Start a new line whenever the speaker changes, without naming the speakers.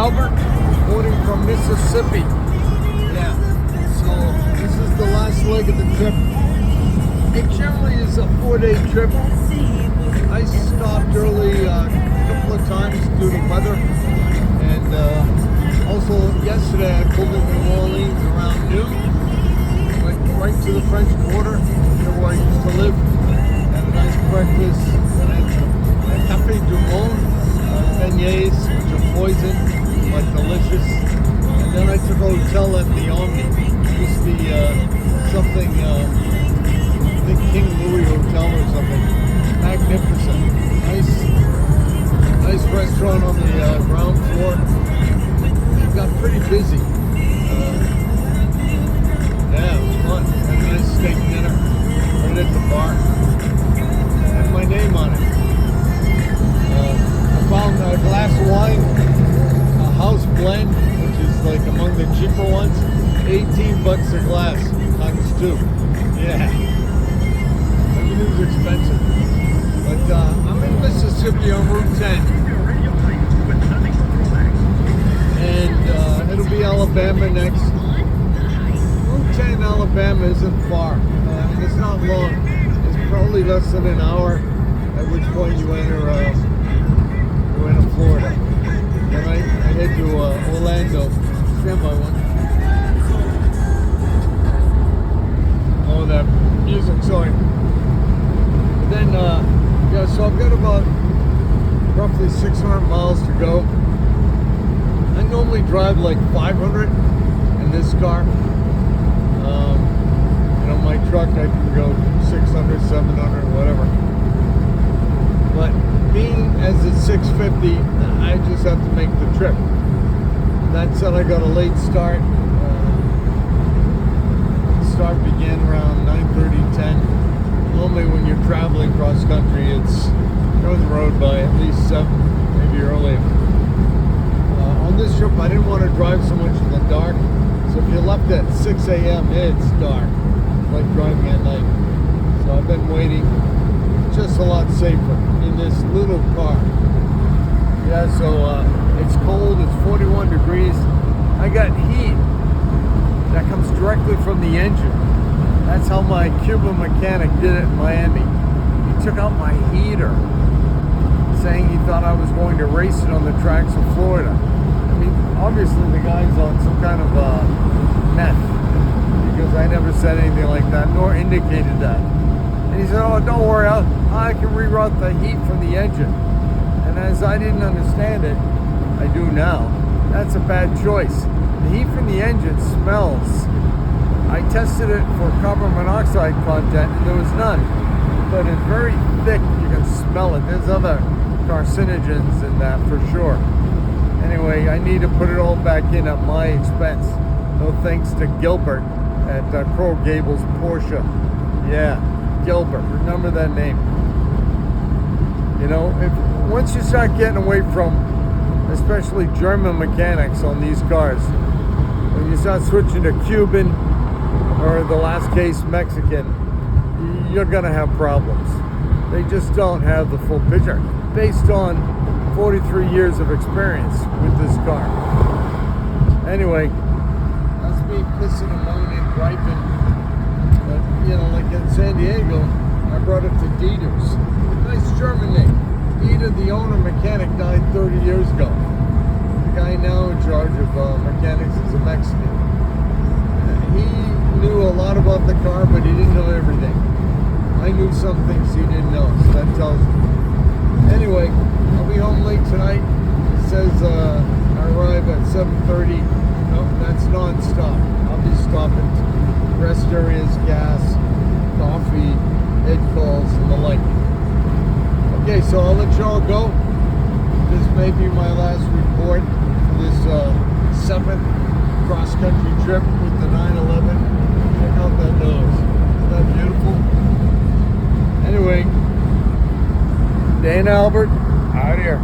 Albert, reporting from Mississippi. Yeah, so this is the last leg of the trip. It generally is a 4-day trip. I stopped early a couple of times due to weather, and also yesterday I pulled into New Orleans around noon, went right to the French Quarter, where I used to live, had a nice breakfast, and a Café du Monde, beignets, which are poison, but delicious. And then I took a hotel at the Omni. It used to be something, I think King Louis Hotel or something. Magnificent. Nice restaurant on the ground floor. It got pretty busy. Yeah, it was fun. Had a nice steak dinner right at the bar. Had my name on it. I found a glass of wine, a house blend, which is like among the cheaper ones, $18 a glass times 2. Yeah, everything was expensive. But I'm in Mississippi on Route 10, and it'll be Alabama next. Route 10 Alabama isn't far, and it's not long. It's probably less than an hour, at which point you enter Florida. Then I head to Orlando. Stand by one. Oh, that music, sorry. Then, yeah, so I've got about roughly 600 miles to go. I normally drive like 500 in this car. You know, my truck I can go 600, 700, whatever. But being as it's 650, I just have to make the trip. That said, I got a late start. Start began around 9:30, 10. Normally when you're traveling cross country, you're on the road by at least 7, maybe earlier. On this trip, I didn't want to drive so much in the dark. So if you left at 6 a.m., it's dark. It's like driving at night. So I've been waiting. It's just a lot safer in this little car. Yeah, so it's cold. It's 41 degrees. I got heat that comes directly from the engine. That's how my Cuban mechanic did it in Miami. He took out my heater, saying he thought I was going to race it on the tracks of Florida. I mean, obviously the guy's on some kind of meth, because I never said anything like that, nor indicated that. And he said, oh, don't worry, I can reroute the heat from the engine. And as I didn't understand it, I do now, that's a bad choice. The heat from the engine smells. I tested it for carbon monoxide content and there was none. But it's very thick, you can smell it. There's other carcinogens in that for sure. Anyway, I need to put it all back in at my expense. No thanks to Gilbert at Coral Gables Porsche. Yeah, Gilbert, remember that name. You know, once you start getting away from, especially German mechanics on these cars, when you start switching to Cuban, or the last case Mexican, you're gonna have problems. They just don't have the full picture based on 43 years of experience with this car. Anyway, that's me pissing and moaning and griping. But, you know, like in San Diego, I brought it to Dieter's. Nice German name. Dieter, the owner mechanic, died 30 years ago. The guy now in charge of mechanics is a Mexican. He knew a lot about the car, but he didn't know everything. I knew some things he didn't know, so that tells you. Anyway, I'll be home late tonight. It says I arrive at 7:30. No, that's non-stop. I'll be stopping. Rest areas, gas, coffee, head calls, and the like. Okay, so I'll let y'all go. This may be my last report for this 7th cross-country trip with the 911. Check out that nose. Isn't that beautiful? Anyway, Dane Albert, out here.